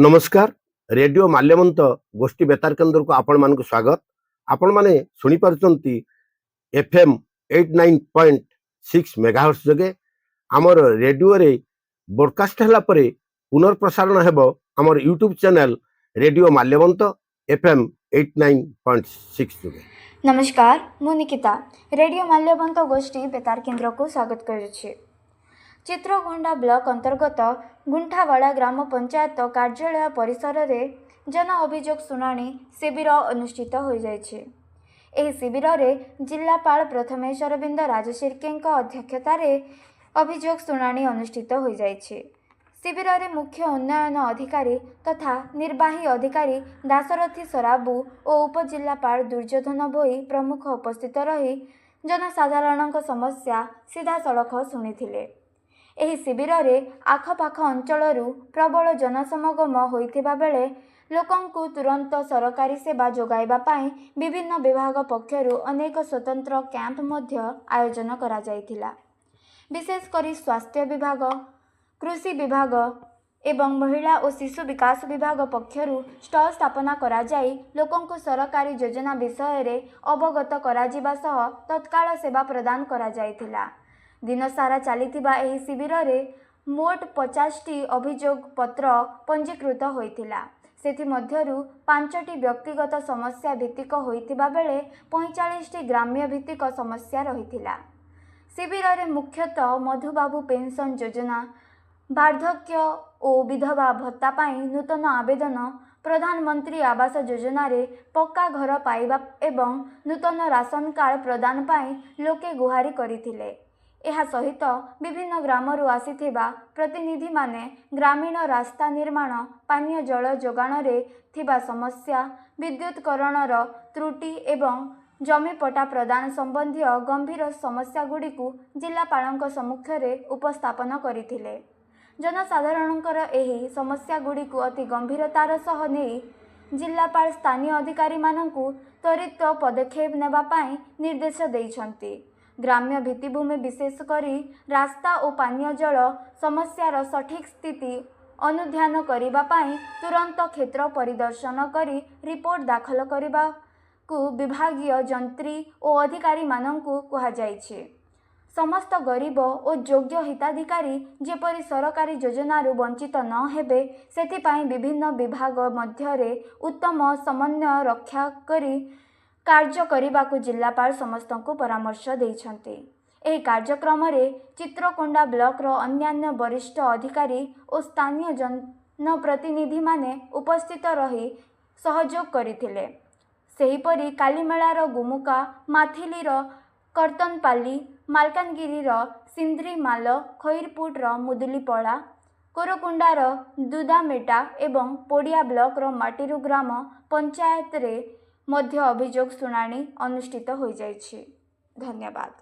नमस्कार। रेडियो माल्यवंत गोष्ठी बेतार केन्द्र को आपण मान स्वागत। आपण माने सुनी पारुचंती एफएम 89.6 मेगाहर्ट्ज जगे आमर रेडियो रे ब्रॉडकास्ट हला परे पुनर्प्रसारण हेबो आमर YouTube channel radio Malyavant FM 89.6 जगे। नमस्कार, मु निकिता रेडियो माल्यवंत गोष्ठी बेतार केन्द्र को स्वागत करुछि। चित्रकोंडा ब्लॉक अंतर्गत गुंठावाड़ा ग्राम पंचायत कार्यालय परिसर रे जन अभियोग शुणाणी शिविर अनुष्ठित हो जाइछे। एही शिविर रे जिलापाल प्रथमेश अरविंद राजशिर्के अध्यक्षतार अभियोग शुणाणी अनुष्ठित हो जाइछे। शिविर रे मुख्य उन्नयन अधिकारी तथा निर्वाही अधिकारी दाशरथी सराबू और उपजिलापाल दुर्योधन भोई प्रमुख उपस्थित रही जनसाधारण समस्या सीधा सड़क शुणिथिले। एही शिविर रे आखपाख अंचलरू प्रबल जनसमागम होइथिबा बेले लोकंकु तुरंत सरकारी सेवा जोगाइबा पाई विभिन्न विभाग पक्षरु अनेक स्वतंत्र कैंप मध्य आयोजन करा जाइथिला। विशेष करी स्वास्थ्य विभाग, कृषि विभाग एवं महिला और शिशु विकास विभाग पक्षरु स्टल स्थापना करा जाई लोकंकु सरकारी योजना विषय रे अवगत करा जिबा सह तत्काल सेवा प्रदान करा जाइथिला। दिन सारा चलीथिबा एही शिविर रे मोट 50टी अभियोग पत्र पंजीकृत होइथिला। सेथि मध्यरु 5टी व्यक्तिगत समस्या भित्तिक होइथिबा बेले 45टी ग्राम्य भित्तिक समस्या रहिथिला। शिविर रे मुख्यतः मधुबाबू पेंशन योजना, वार्धक्य और विधवा भत्ता पाई नूतन आवेदन, प्रधानमंत्री आवास योजना रे पक्का घर पाइबा एवं नूतन राशन कार्ड प्रदान पाई लोके गुहारी करिथिले। एहा सहित विभिन्न ग्रामरू आसीथिबा प्रतिनिधि माने ग्रामीण रास्ता निर्माण, पानीय जल जोगाण रे थिबा समस्या, विद्युतकरणर त्रुटि एवं जमीपटा प्रदान संबंधी गंभीर समस्या गुड़िकु जिलापालଙ୍କ सम्मुखरे उपस्थापन करिथिले। जनसाधारणଙ୍କର एही समस्या गुड़िकु अति गंभीरतार सह नेई जिलापाल स्थानीय अधिकारी मानंकु त्वरित पदक्षेप नेबा पाई निर्देश देइछंती। ग्राम्य भित्तिभूमि विशेष करी रास्ता और पानीय जल समस्यार सठिक स्थिति अनुध्यान करिबा पाई तुरंत क्षेत्र परिदर्शन करी रिपोर्ट दाखल करिबा को विभागीय जंत्री और अधिकारी मानंकु कहा जाइछे। समस्त गरीब और योग्य हिताधिकारी जेपरि सरकारी योजनारू वंचित न हेबे सेथिपाई विभिन्न विभाग मध्यरे उत्तम समन्वय रक्षा करी कार्य करिबाकु जिलापाल समस्तंकु परामर्श देइछन्ते। एही कार्यक्रम रे चित्रकोंडा ब्लॉक रो अन्यान्य वरिष्ठ अधिकारी और स्थानीय जनप्रतिनिधि माने उपस्थित रही सहयोग करिथिले। सेहीपरि कालीमेलार गुमुका, माथिलीर कर्तनपाली, मालकानगिरीर सिंद्रीमाल, खैरपुटर मुदुलीपड़ा, कोरकुंडार दुदामेटा एवं पोडिया ब्लॉक रो माटीरू ग्राम पंचायत रे मध्य अभियोग शुणाणी अनुष्ठित हो जाइछि। धन्यवाद।